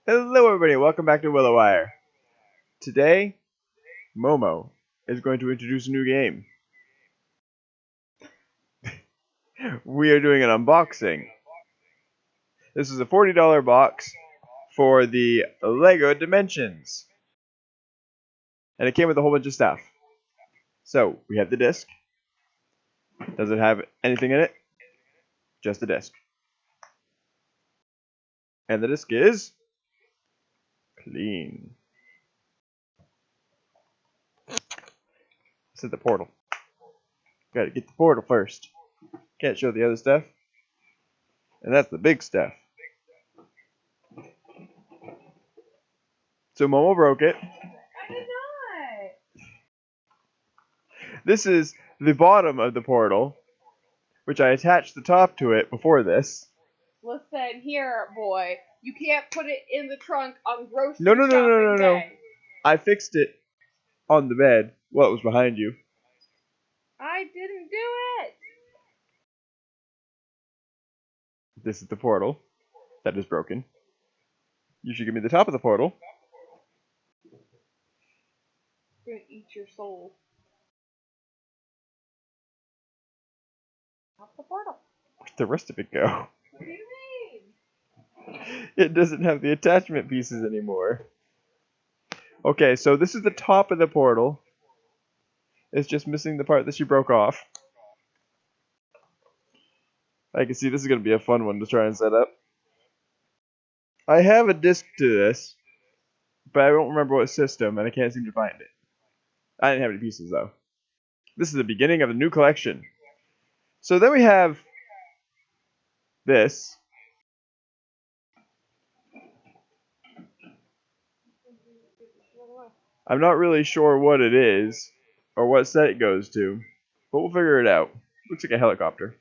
Hello everybody, welcome back to Willowier. Today, Momo is going to introduce a new game. We are doing an unboxing. This is a $40 box for the LEGO Dimensions. And it came with a whole bunch of stuff. So, we have the disc. Does it have anything in it? Just the disc. And the disc is clean. This is the portal. Gotta get the portal first. Can't show the other stuff. And that's the big stuff. So Momo broke it. I did not. This is the bottom of the portal, which I attached the top to it before this. Listen here, boy. You can't put it in the trunk on grocery No. shopping day. I fixed it on the bed while it was behind you. I didn't do it. This is the portal that is broken. You should give me the top of the portal. I'm gonna eat your soul. Top the portal. Where'd the rest of it go? What do you mean? It doesn't have the attachment pieces anymore. Okay, so this is the top of the portal. It's just missing the part that she broke off. I can see this is going to be a fun one to try and set up. I have a disc to this, but I don't remember what system, and I can't seem to find it. I didn't have any pieces, though. This is the beginning of a new collection. So then we have this. I'm not really sure what it is, or what set it goes to, but we'll figure it out. Looks like a helicopter.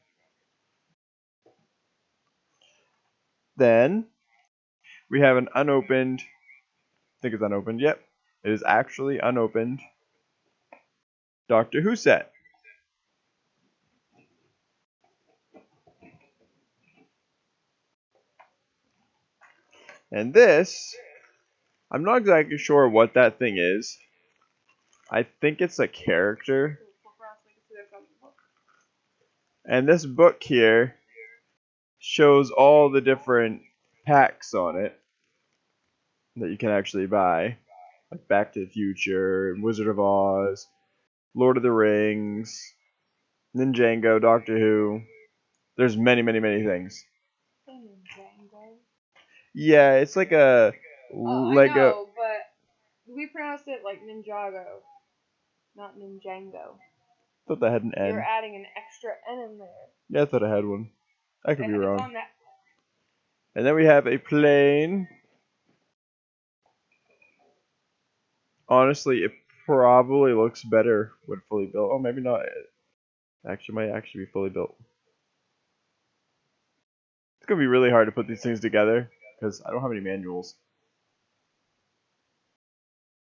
Then, we have an unopened, I think it's unopened, yep. It is actually unopened Doctor Who set. And this, I'm not exactly sure what that thing is. I think it's a character. And this book here shows all the different packs on it that you can actually buy. Like Back to the Future, Wizard of Oz, Lord of the Rings, Ninjago, Doctor Who. There's many things. Ninjago? Yeah, it's like a Lego. I know, but we pronounced it like Ninjago, not Ninjango. I thought that had an N. You're adding an extra N in there. Yeah, I thought I had one. I could be It's wrong. on that. And then we have a plane. Honestly, it probably looks better when fully built. Oh, maybe not. It might actually be fully built. It's gonna be really hard to put these things together because I don't have any manuals.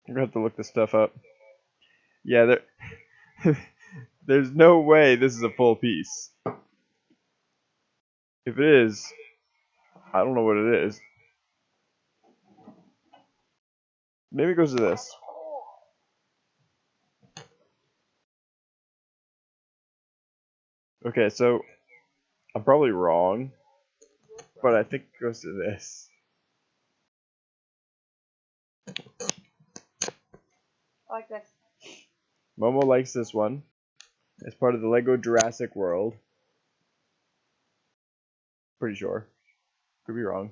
I'm gonna have to look this stuff up. Yeah, there's no way this is a full piece. If it is, I don't know what it is. Maybe it goes to this. Okay, so I'm probably wrong, but I think it goes to this. I like this. Momo likes this one. It's part of the Lego Jurassic World. Pretty sure. Could be wrong.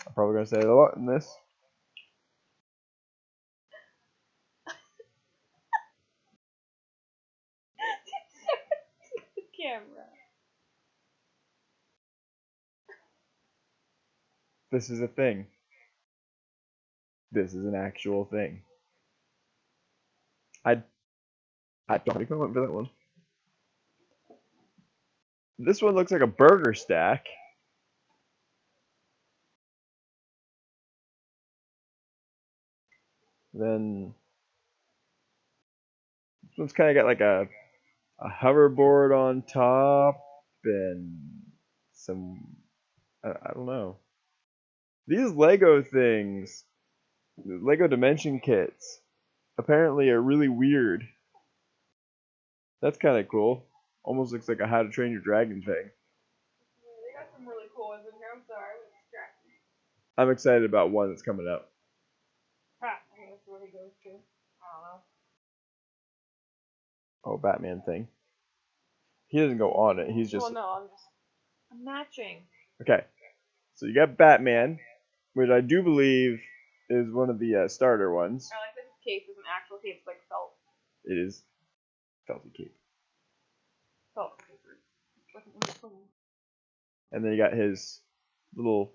I'm probably gonna say a lot in this. The camera. This is a thing. This is an actual thing. I don't think I went for that one. This one looks like a burger stack. Then this one's kind of got like a hoverboard on top and some I don't know. These Lego things, the Lego Dimension kits, apparently are really weird. That's kind of cool. Almost looks like a How to Train Your Dragon thing. Yeah, they got some really cool ones in here. I'm sorry, I was distracted. I'm excited about one that's coming out. Ha, I think that's where he goes to. I don't know. Oh, Batman thing. He doesn't go on it. He's just Well, no, I'm matching. okay. So you got Batman, which I do believe is one of the starter ones. I like this cape is an actual cape, it's like felt. It is felty cape. Felt paper. It's like And then you got his little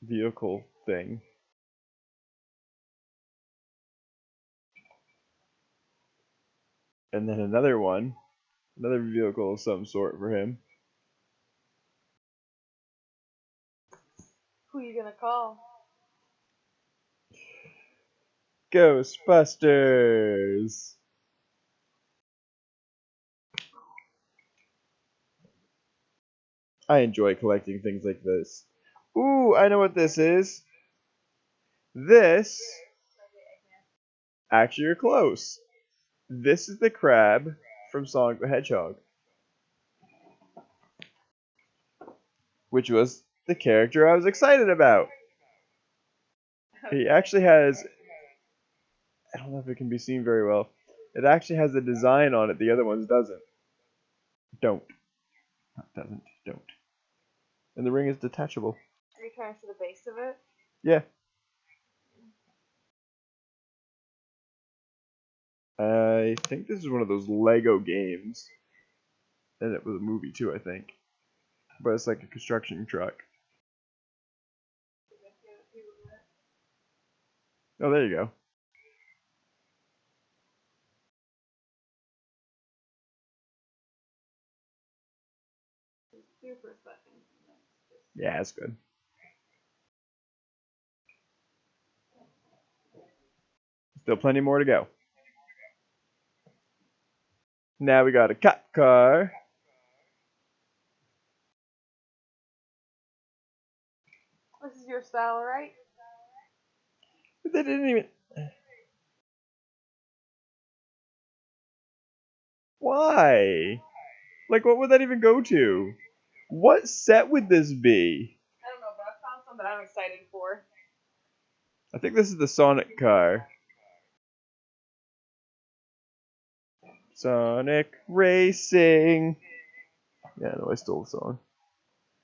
vehicle thing. And then another one, another vehicle of some sort for him. who are you gonna call? Ghostbusters! I enjoy collecting things like this. Ooh, I know what this is. This, actually you're close. This is the crab from Sonic the Hedgehog, which was the character I was excited about. He actually has, I don't know if it can be seen very well. It actually has a design on it, the other ones doesn't. Don't. Doesn't. Don't. And the ring is detachable. Are you trying to see the base of it? Yeah. I think this is one of those Lego games. And it was a movie too, I think. But it's like a construction truck. Oh, there you go. Super second. Yeah, that's good. Still plenty more to go. Now we got a cop car. This is your style, right? But they didn't even... Why? Like, what would that even go to? What set would this be? I don't know, but I found something I'm excited for. I think this is the Sonic car. Sonic Racing. Yeah, no, I stole the song.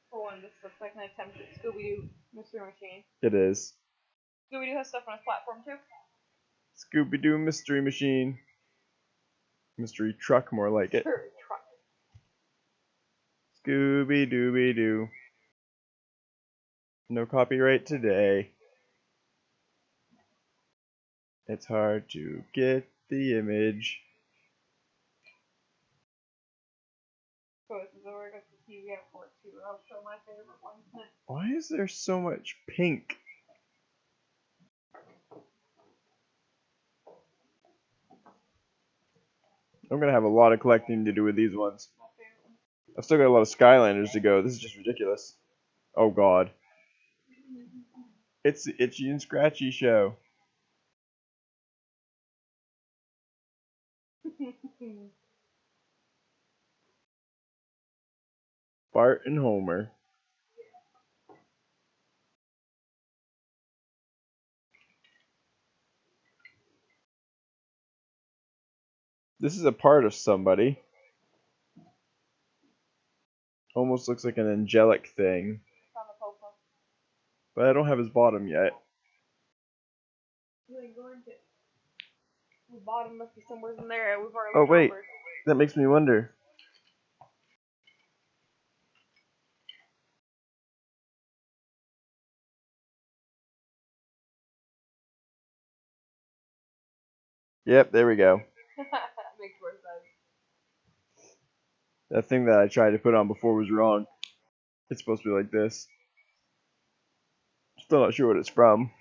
For one, this looks like an attempt at Scooby-Doo Mystery Machine. It is. Scooby-Doo has stuff on his platform too. Scooby-Doo Mystery Machine. Mystery truck, more like it. Sure, truck. Scooby-Dooby-Doo. No copyright today. It's hard to get the image. So this is where I got the TV out for it too. I'll show my favorite one. Why is there so much pink? I'm gonna have a lot of collecting to do with these ones. My favorite one. I've still got a lot of Skylanders to go. This is just ridiculous. Oh god. It's the Itchy and Scratchy show. Bart and Homer. This is a part of somebody. Almost looks like an angelic thing. Found the Popo. But I don't have his bottom yet. You ain't going to. The bottom must be somewhere in there. We've already Oh wait, over. that makes me wonder. Yep, there we go. Makes more sense. That thing that I tried to put on before was wrong. It's supposed to be like this. Still not sure what it's from.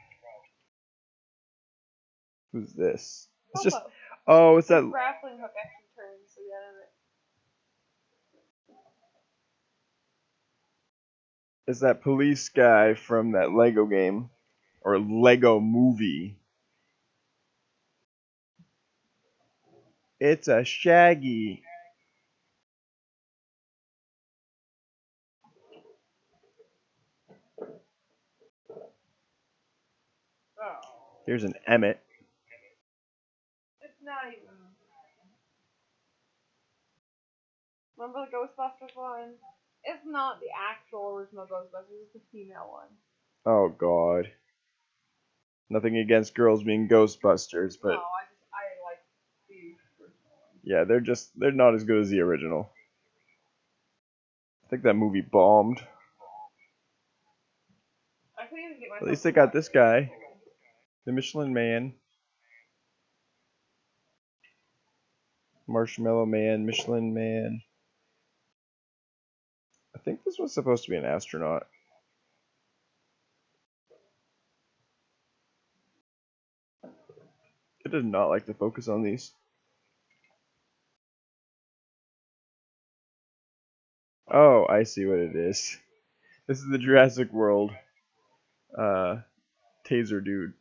Who's this? It's just... Popo. Oh, it's The that... grappling hook actually turns, so yeah. is that police guy from that Lego game or Lego movie. It's a Shaggy. Oh. Here's an Emmett. It's not even. Remember the Ghostbusters one? It's not the actual original Ghostbusters, it's the female one. Oh God. Nothing against girls being Ghostbusters, but No, I like the original one. yeah, they're not as good as the original. I think that movie bombed. I couldn't even get myself. At least they got this guy, the Michelin Man, Marshmallow Man, Michelin Man. I think this was supposed to be an astronaut. It does not like to focus on these. Oh, I see what it is. This is the Jurassic World taser dude.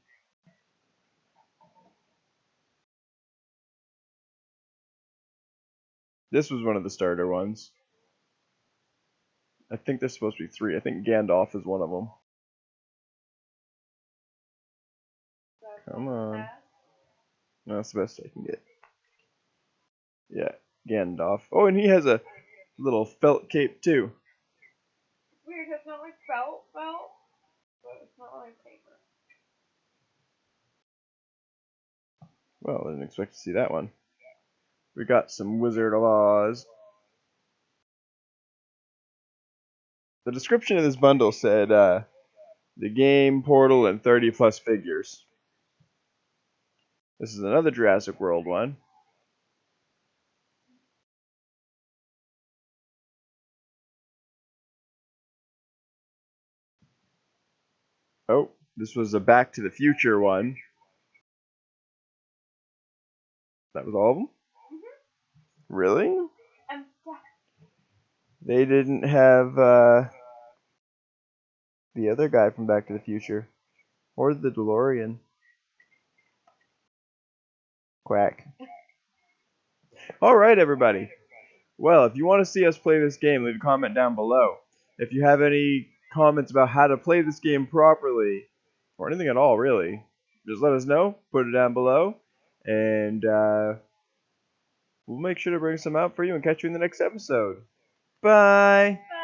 This was one of the starter ones. I think there's supposed to be 3. I think Gandalf is one of them. Come on. No, that's the best I can get. Yeah, Gandalf. Oh, and he has a little felt cape too. Weird, it's not like felt, but it's not like paper. Well, I didn't expect to see that one. We got some Wizard of Oz. The description of this bundle said the game, portal, and 30 plus figures. This is another Jurassic World one. Oh, this was a Back to the Future one. That was all of them? Mm-hmm. Really? And They didn't have the other guy from Back to the Future. Or the DeLorean. Quack. Alright, everybody. Well, if you want to see us play this game, leave a comment down below. If you have any comments about how to play this game properly, or anything at all, really, just let us know. Put it down below. And we'll make sure to bring some out for you and catch you in the next episode. Bye! bye.